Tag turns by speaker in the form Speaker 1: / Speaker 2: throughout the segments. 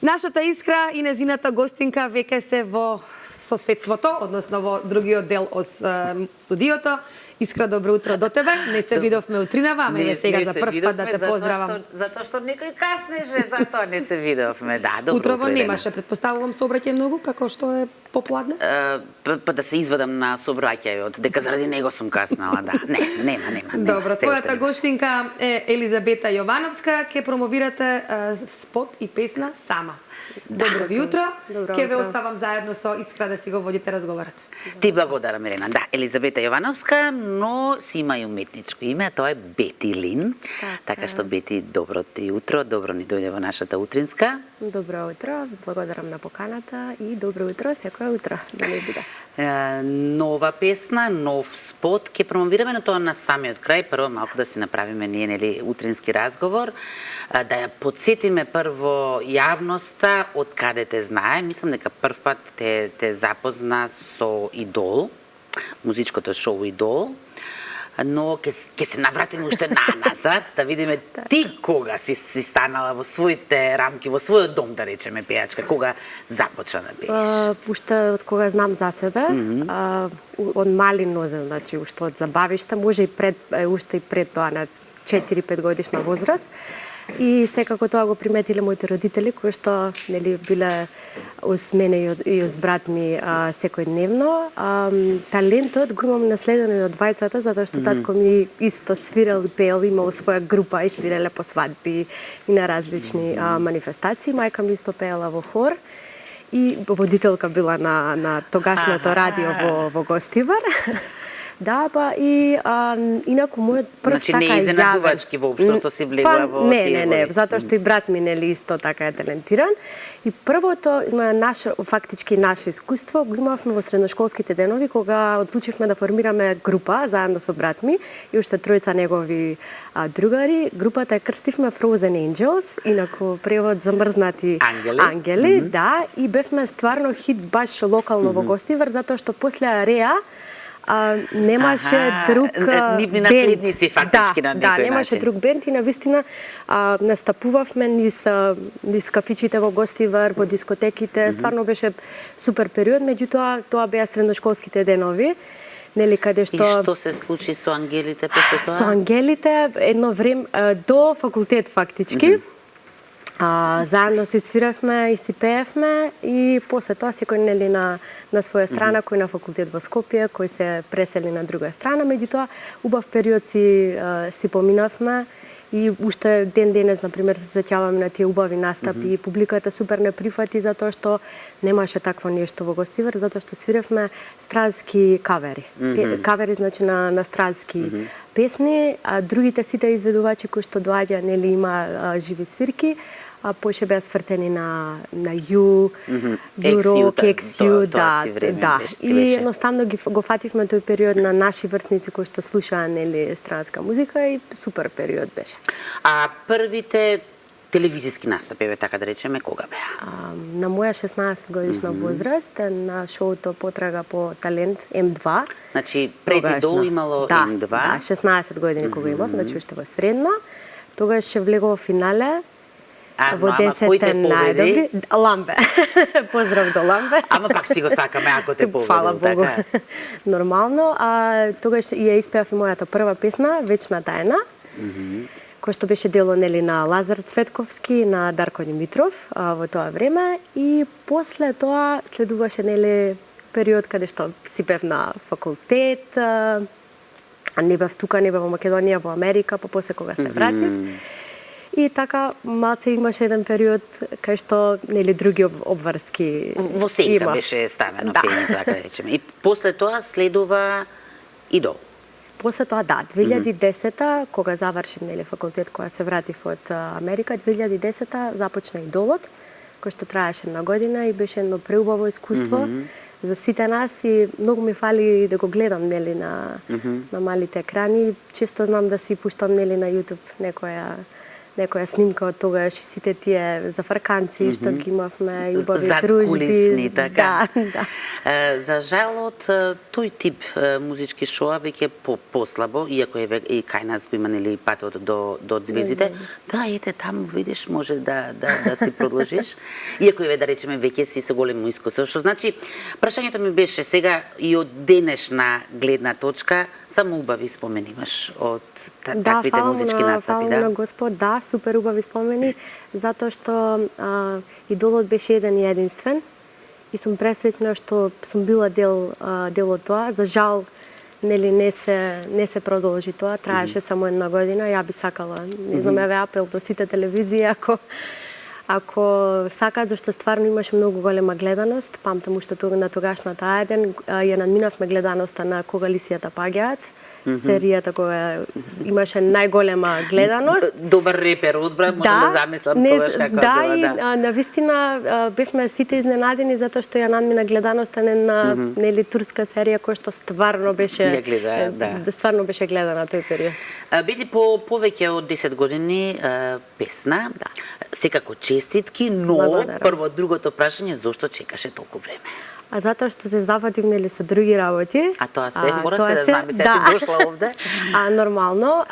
Speaker 1: Нашата Искра и незината гостинка веќе се во соседството, односно во другиот дел од студиото. Искра, добро утро до тебе. Не се видовме утринава, ама еве сега за прв пат да те поздравам.
Speaker 2: Затоа што некој каснеше, затоа не се видовме. Да, добро утро.
Speaker 1: Утрово немаше, претпоставувам, сообраќај многу, како што е попладне?
Speaker 2: Па да се извадам на сообраќајот, дека заради него сум каснала, да. Нема.
Speaker 1: Добро, твојата гостинка е Елизабета Јовановска, ќе промовирате спот и песна сама. Добро ви утро. Ќе ве оставам заедно со Искра да си го водите разговорот.
Speaker 2: Ти благодарам, Ирена. Да, Елизабета Јовановска, но си има и уметничко име, а тоа е Бети Лин. Така што, Бети, добро ти утро, добро ни дојде во нашата утринска.
Speaker 3: Добро утро, благодарам на поканата и добро утро секој утро да не биде.
Speaker 2: Нова песна, нов спот ќе промовираме, но тоа на самиот крај. Прво малку да си направиме ние, нели, утрински разговор, да ја подсетиме прво јавноста од каде те знае. Мислам дека прв пат те запозна со Идол, музичкото шоу Идол, но ќе се навратиме уште назад, да видиме ти кога си станала во своите рамки, во својот дом, да речеме, пејачка, кога започна да пееш?
Speaker 3: Уште од кога знам за себе, од мали нозе, значи уште од забавишта, може и уште и пред тоа на 4-5 годишна возраст. И секако тоа го приметиле моите родители, кои што нели биле уз мене и уз брат ми секојдневно. Талентот го имам наследено и од двајцата, затоа што татко ми исто свирел и пеел, имал своја група и свиреле по свадби и на различни манифестации. Мајка ми исто пеела во хор и водителка била на тогашното радио во Гостивар. Да, па и инаку мојот прв
Speaker 2: така
Speaker 3: јавен...
Speaker 2: Значи не изненадувачки воопшто што си влегла во тие
Speaker 3: Не, затоа што и брат ми нели исто така е талентиран. И првото фактички наше искуство го имавме во средношколските денови, кога одлучивме да формираме група заедно со брат ми и уште тројца негови другари. Групата ја крстивме Frozen Angels, инаку превод замрзнати ангели, да, и бевме стварно хит баш локално во Гостивар, затоа што после Ареа немаше друг
Speaker 2: нивни наследници фактички на некој начин.
Speaker 3: Да, немаше друг бенд и навистина настапувавме низ кафичите во Гостивар, во дискотеките, стварно беше супер период, меѓутоа тоа беа средношколските денови. Нели каде што...
Speaker 2: И што се случи со ангелите после тоа?
Speaker 3: Со ангелите едно време до факултет фактички. Заедно си свиравме и си пеевме и после тоа секој нели на своја страна, кој на факултет во Скопје, кој се пресели на друга страна, меѓутоа убав период си поминавме и уште ден денес, например, се сеќаваме на тие убави настапи и публиката супер не прифати затоа што немаше такво нешто во Гостивар, затоа што свиравме странски кавери. Кавери значи на странски песни, а другите сите изведувачи кои што доаѓа, нели има живи свирки, поише беа свртени на Ю, Юрок, Ексју, да. И едноставно го фативме тој период на наши врсници кои што слушаа нели странска музика и супер период беше.
Speaker 2: А првите телевизиски настапи, така да речеме, кога беа?
Speaker 3: На моја 16 годишна возраст на шоуто Потрага по талент М2.
Speaker 2: Значи пред Идол имало М2?
Speaker 3: Да, 16 години кога имав, значи уште во средно. Тогаш ќе влегов во финале. Во 10 најдобри. Ламбе. Поздрав до Ламбе.
Speaker 2: Ама пак си го сакаме ако те победил.
Speaker 3: Фала Богу. Нормално. Тогаш ја испеав и мојата прва песна, Вечна тајна, која што беше дело нели на Лазар Цветковски, на Дарко Димитров во тоа време. И после тоа следуваше нели период каде што си бев на факултет, не бев тука, не бев во Македонија, во Америка, па после кога се вратив. И така малце имаше еден период кај што нели други обврски
Speaker 2: во сенка беше ставено пењето, така да речеме. И после тоа следува Идол.
Speaker 3: После тоа да, 2010-та кога завршив нели факултет, кога се вратив од Америка, 2010-та започна Идолот, кој што траеше на година и беше едно преубаво искуство за сите нас и многу ми фали да го гледам нели на малите екрани. Често знам да си пуштам нели на YouTube некоја некоја снимка од тогаш и сите тие зафрканци што ги имавме и убави
Speaker 2: Зад
Speaker 3: дружби.
Speaker 2: кулисни, така.
Speaker 3: Да.
Speaker 2: За жал од тој тип музички шоа веќе послабо, иако е и кај нас го има нели патот до звездите. Да, ете таму видиш може да си продолжиш. Иако да речеме веќе си со големо искуство. Што значи прашањето ми беше сега и од денешна гледна точка само убави спомени имаш од таквите музички настапи,
Speaker 3: фала на Господ, да, супер убави спомени, затоа што идолот беше еден и единствен и сум пресреќна што сум била дел од тоа. За жал, нели не се продолжи тоа, траеше само една година. Ја би сакала, не знам, еве апел до сите телевизии, ако сакаат, зашто стварно имаше многу голема гледаност. Памтам уште на тогашната А1 ја надминавме гледаноста на Кога лисијата паѓаат. Серијата која имаше најголема гледаност.
Speaker 2: Добар репер одбран, можам да замислам тогаш како била,
Speaker 3: да. Навистина бевме сите изненадени затоа што ја надмина гледаноста на нели турска серија која што стварно беше стварно беше гледана тој период.
Speaker 2: Биде по повеќе од 10 години песна.
Speaker 3: Да.
Speaker 2: Секако честитки, но
Speaker 3: Благодарам.
Speaker 2: прво другото прашање зошто чекаше толку време?
Speaker 3: А затоа што се завадим нели со други работи.
Speaker 2: А тоа се мора се да знаме, се си дошла овде.
Speaker 3: Нормално,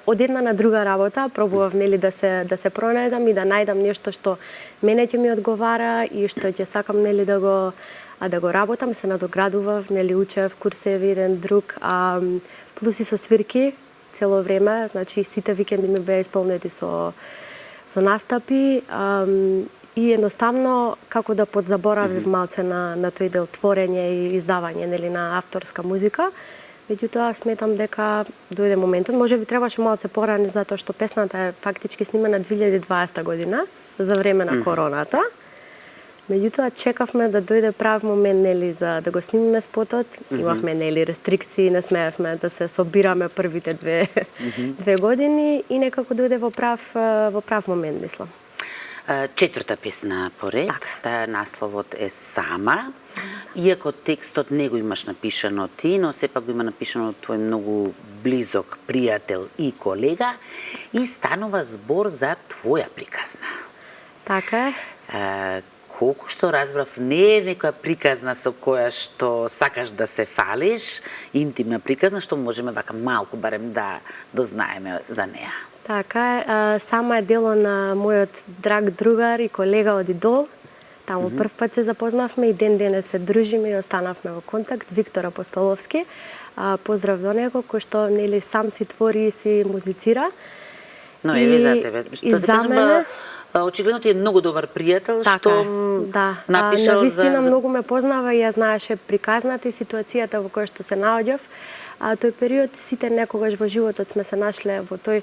Speaker 3: од една на друга работа пробував нели да се пронајдам и да најдам нешто што мене ќе ми одговара и што ќе сакам нели да го работам, се надоградував, нели учев курсеви еден друг, плюс и со свирки цело време, значи сите викенди ми беа исполнети со настапи. И едноставно, како да подзаборавив малце на тој дел творење и издавање нели на авторска музика. Меѓутоа сметам дека дојде моментот, можеби требаше малце порано затоа што песната е фактички снимана 2020 година за време на короната. Меѓутоа чекавме да дојде прав момент нели за да го снимиме спотот. Имавме нели рестрикции, не смеевме да се собираме првите две години и некако дојде во прав момент, мислам.
Speaker 2: Четврта песна поред, таа насловот е Сама. Иако текстот не го имаш напишано ти, но сепак го има напишано твој многу близок пријател и колега и станува збор за твоја приказна.
Speaker 3: Така е.
Speaker 2: Колку што разбрав, не е некоја приказна со која што сакаш да се фалиш, интимна приказна, што можеме вака малку барем да дознаеме за неа.
Speaker 3: Така е, Сама е дело на мојот драг другар и колега од Идол. Таму прв пат се запознавме и ден се дружиме и останавме во контакт. Виктор Апостоловски, поздрав до него, кој што нели сам си твори и си музицира.
Speaker 2: Но еве за тебе, што да кажем, очигледно ти е многу добар пријател, што напишал
Speaker 3: навистина многу ме познава и ја знаеше приказната и ситуацијата во која што се наоѓав. Тој период сите некогаш во животот сме се нашле во тој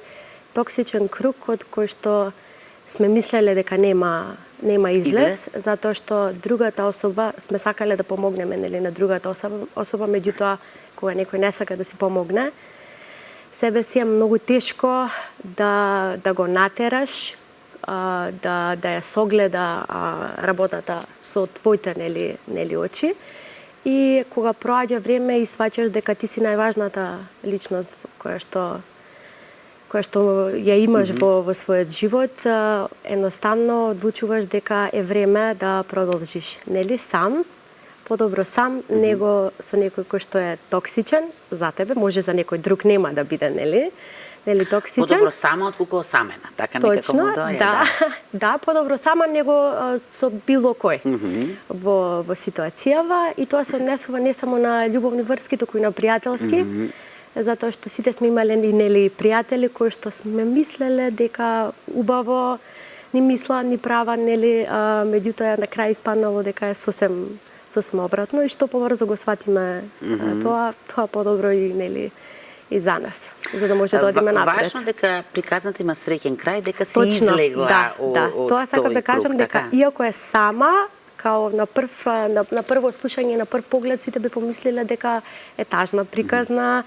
Speaker 3: токсичен круг од кој што сме мислеле дека нема излез, затоа што другата особа сме сакале да помогнеме нели на другата особа, меѓутоа кога некој не сака да си помогне, себе си е многу тешко да го натераш, да ја согледа работата со твоите нели очи. И кога проаѓа време и сваќаш дека ти си најважната личност која што ја имаш во својот живот, едноставно одлучуваш дека е време да продолжиш. Нели сам, подобро сам, него со некој кој што е токсичен за тебе, може за некој друг нема да биде, нели токсичен.
Speaker 2: Подобро сама отколку осамена, така некако му доаѓа.
Speaker 3: Да, подобро сама него со било кој во ситуацијава и тоа се однесува не само на љубовни врски, туку и на пријателски. Затоа што сите сме имале нели пријатели кои што сме мислеле дека убаво ни мислат, ни прават, нели, меѓутоа на крај испаднало дека е сосем обратно и што побрзо го сватиме тоа подобро и нели и за нас, за да може да одиме напред.
Speaker 2: Важно дека приказната има среќен крај, дека си излегла од
Speaker 3: тоа сакам да кажам дека иако е сама, као на прво слушање, на прв поглед сите би помислиле дека е тажна приказна.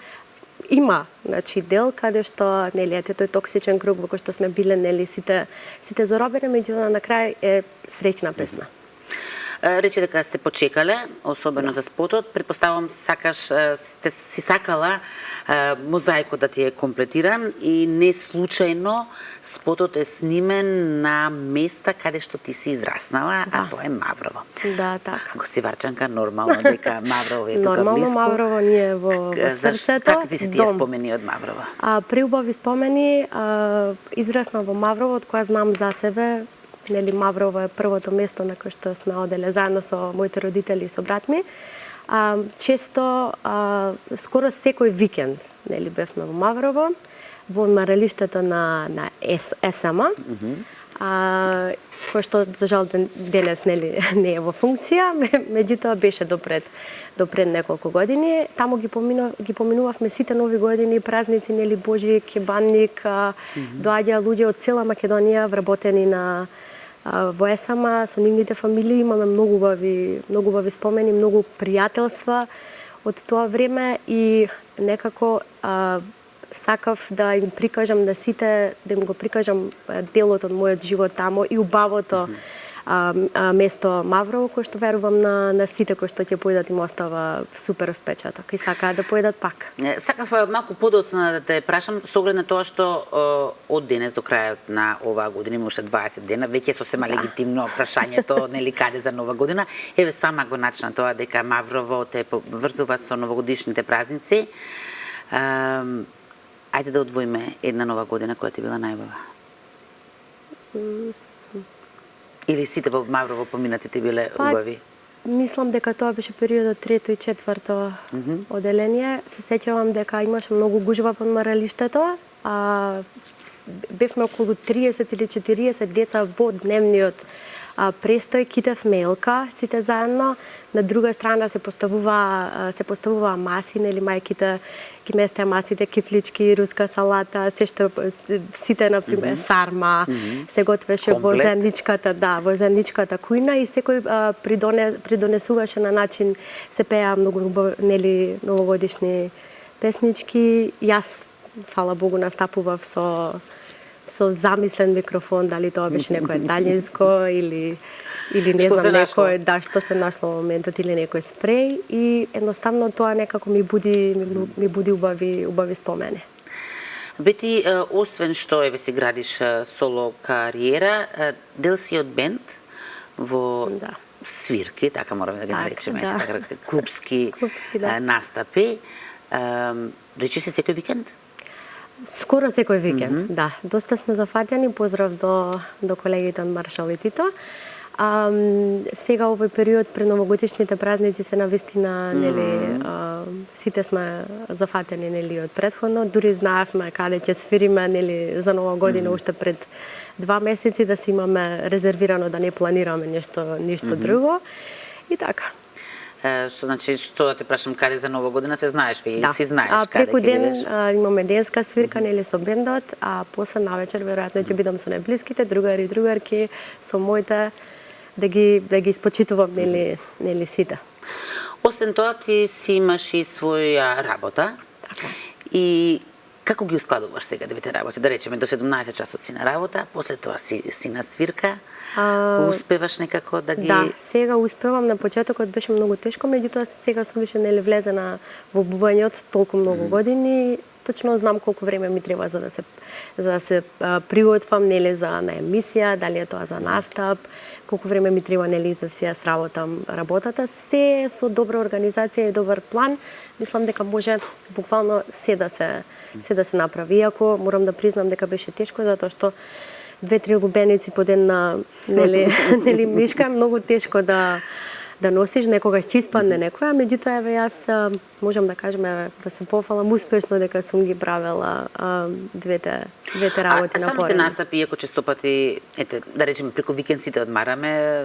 Speaker 3: Има, значи, дел каде што нели ете тој токсичен круг во кој што сме биле нели сите заробени, меѓутоа на крај е среќна песна.
Speaker 2: Рече дека сте почекале, особено за спотот. Предпоставам сте си сакала мозаикот да ти е комплетиран и не случајно спотот е снимен на места каде што ти си израснала, а тоа е Маврово.
Speaker 3: Да, така.
Speaker 2: Гостиварчанка, нормално дека Маврово е тука
Speaker 3: Нормално,
Speaker 2: близко.
Speaker 3: Маврово ни е во срцето.
Speaker 2: Како ти се тие
Speaker 3: дом.
Speaker 2: спомени од Маврово?
Speaker 3: Преубави спомени, израсна во Маврово, од која знам за себе. Нели, Маврово е првото место на кое што сме оделе заедно со моите родители и со брат ми. Често, скоро секој викенд, нели, бевме во Маврово, во одмаралиштето на СМ, кој што за жал денес нели не е во функција, меѓутоа беше допред неколку години. Таму ги поминувавме сите нови години, празници, нели, Божик, Банник, доаѓаа луѓе од цела Македонија вработени во СМ со нивните фамилии. Имаме многу убави спомени, многу пријателства од тоа време и некако сакав да им прикажам на сите, да им го прикажам делот од мојот живот таму и убавото место Маврово, кој што верувам на сите кои што ќе појдат им остава супер впечаток и сакаат да појдат пак.
Speaker 2: Сакав малку подоцна да те прашам со оглед на тоа што од денес до крајот на оваа година, има уште 20 дена, веќе е сосема легитимно прашањето, нели, каде за нова година. Еве сама го начна тоа дека Маврово те поврзува со новогодишните празници. Ајде да одвоиме една нова година која ти била најубава. Или сите во Маврово поминатите биле убави?
Speaker 3: Мислам дека тоа беше периодот 3-то и 4-то оделение. Се сеќавам дека имаше многу гужва во одмаралиштето. Бевме околу 30 или 40 деца во дневниот престој, китевме елка сите заедно. На друга страна се поставува маси, нели, мајките ги местеа масите, кифлички, руска салата, се што сите, например, сарма, се готвеше во земјичката кујна и секој придонесуваше на начин, се пеа многу, нели, новогодишни песнички. Јас, фала Богу, настапував со замислен микрофон, дали тоа беше некое далјинско или не знам, некој, што се нашло во моментот, или некој спреј, и едноставно тоа некако ми буди убави спомени.
Speaker 2: Бети, освен што еве си градиш соло кариера, дел си од бенд во свирки, така мораме да ги наречеме, клубски настапи. Речи се секој викенд?
Speaker 3: Скоро секој викенд, да. Доста сме зафатени, поздрав до колегите од Маршал и Тито. Сега овој период пред новогодишните празници се навистина, нели, сите сме зафатени, нели, од претходно. Дури знаевме каде ќе свириме, нели, за нова година уште пред 2 месеци, да си имаме резервирано, да не планираме ништо друго. И така.
Speaker 2: Значи, што да те прашам, каде за нова година се знаеш, си знаеш каде
Speaker 3: преку
Speaker 2: ќе бидеш?
Speaker 3: ден имаме денска свирка, нели, со бендот, а после навечер веројатно ќе бидам со најблиските другари и другарки, со моите, да ги испочитувам, нели, сите.
Speaker 2: Освен тоа, ти си имаш и своја работа.
Speaker 3: Така.
Speaker 2: И како ги ускладуваш сега двете работи? Да речеме, до 17 часот си на работа, после тоа си на свирка. Успеваш некако да ги...
Speaker 3: Да, сега успевам. На почетокот беше многу тешко, меѓутоа сега сум више, нели, влезена во бубањот толку многу години. Точно знам колку време ми треба за да се приготвам, нели, на емисија, дали е тоа за настап, колку време ми треба, нели, за да си ја сработам работата. Се со добра организација и добар план, мислам дека може буквално се да се направи. Иако морам да признам дека беше тешко, затоа што 2-3 лубеници по ден на, нели, мишка е многу тешко да носиш, некогаш ќе испадне некоја, меѓутоа еве јас можам да кажем, да се пофалам успешно дека сум ги правела двете работи на
Speaker 2: самите настапи, иако честопати, ете, да речеме, преку викендсите одмараме,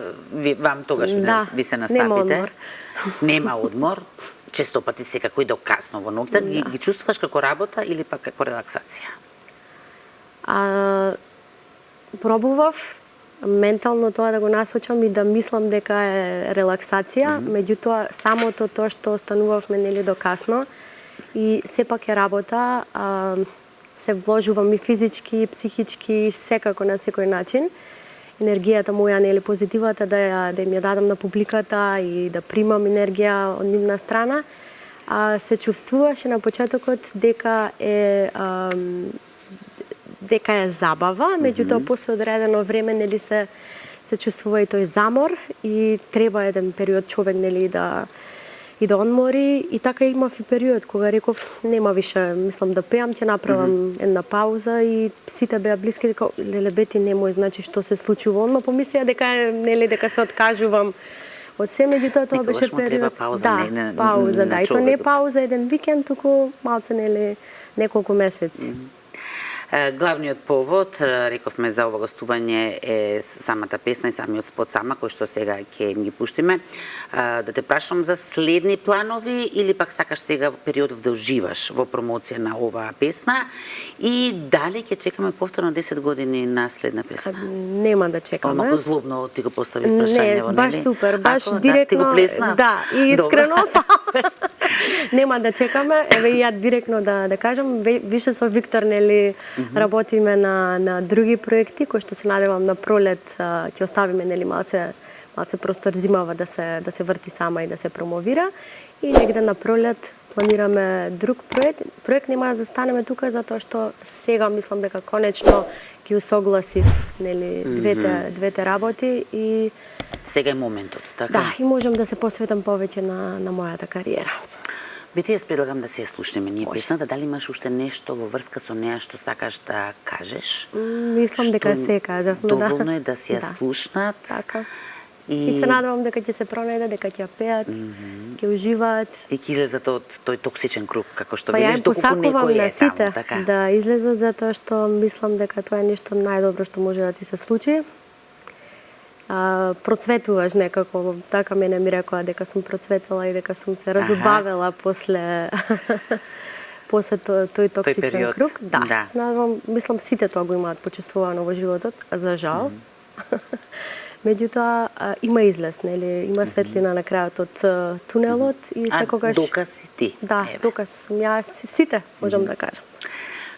Speaker 2: вам тогаш ви се настапите. Нема одмор. Честопати секако и до касно во ноќта, ги чувствуваш како работа или пак како релаксација?
Speaker 3: Пробував ментално тоа да го насочам и да мислам дека е релаксација, меѓутоа самото тоа што останувавме, нели, до касно и сепак е работа, се вложувам и физички, и психички, секако на секој начин. енергијата моја, нели позитивата, да им ја дадам на публиката и да примам енергија од нивна страна. Се чувствуваше на почетокот дека е забава, меѓутоа после одредено време нели се чувствува и тој замор и треба еден период човек нели да одмори, и така имав и период кога реков нема више, мислам да пеам, ќе направам една пауза, и сите беа блиски дека леле Бети немој, значи што се случува. Онма помислија дека се откажувам од се, меѓутоа тоа беше
Speaker 2: Некогаш му треба
Speaker 3: период.
Speaker 2: пауза,
Speaker 3: пауза,
Speaker 2: на
Speaker 3: и тоа не е
Speaker 2: човекот.
Speaker 3: пауза еден викенд, туку малце нели неколку месеци.
Speaker 2: Главниот повод, рековме за ова гостување, е самата песна и самиот спот сама, кој што сега ќе ги пуштиме. Да те прашам за следни планови, или пак сакаш сега во периодов да уживаш во промоција на оваа песна, и дали ќе чекаме повторно 10 години на следна песна?
Speaker 3: Нема да чекаме.
Speaker 2: Малку злобно ти го постави прашањево,
Speaker 3: Не, баш
Speaker 2: нели?
Speaker 3: супер, баш
Speaker 2: Ако,
Speaker 3: директно.
Speaker 2: Да, ти го плесна?
Speaker 3: Да, и искрено. Нема да чекаме. Еве и ја директно да кажам, више со Виктор нели работиме на други проекти кои што се надевам на пролет ќе оставиме нели малце простор зимава да се врти сама и да се промовира, и негде на пролет планираме друг проект. Нема да застанеме тука затоа што сега мислам дека конечно ги усогласив нели двете работи, и
Speaker 2: Сега е моментот, така?
Speaker 3: да, и можам да се посветам повеќе на мојата кариера.
Speaker 2: Бети, јас предлагам да се слушнеме ние песната. Дали имаш уште нешто во врска со неа што сакаш да кажеш?
Speaker 3: Мислам дека се кажавме, да.
Speaker 2: Доволно е да си ја
Speaker 3: Да.
Speaker 2: слушнат.
Speaker 3: Така. И се надевам дека ќе се пронајде, дека ќе ја пеат, ќе уживаат.
Speaker 2: И ќе излезат од тој токсичен круг, како што
Speaker 3: Па ја
Speaker 2: велиш,
Speaker 3: им
Speaker 2: доколку
Speaker 3: посакувам
Speaker 2: некој
Speaker 3: на
Speaker 2: е
Speaker 3: сите
Speaker 2: таму, така?
Speaker 3: да излезат, затоа што мислам дека тоа е нешто најдобро што може да ти се случи. Процветуваш некако, така мене ми рекоа дека сум процветала и дека сум се разубавила после тој токсичен
Speaker 2: период.
Speaker 3: круг. Да,
Speaker 2: Да.
Speaker 3: се надевам, мислам сите тоа го имаат почувствувано во животот, за жал. Меѓутоа има излез, нели, има светлина на крајот од тунелот, и секогаш
Speaker 2: доказ си ти.
Speaker 3: Да,
Speaker 2: Еве.
Speaker 3: доказ сум ја, сите можам да кажам.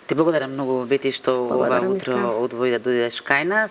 Speaker 2: Ти благодарам многу, Бети, што ова
Speaker 3: Благодарам,
Speaker 2: утро
Speaker 3: искрено.
Speaker 2: одвои да дојдеш кај нас.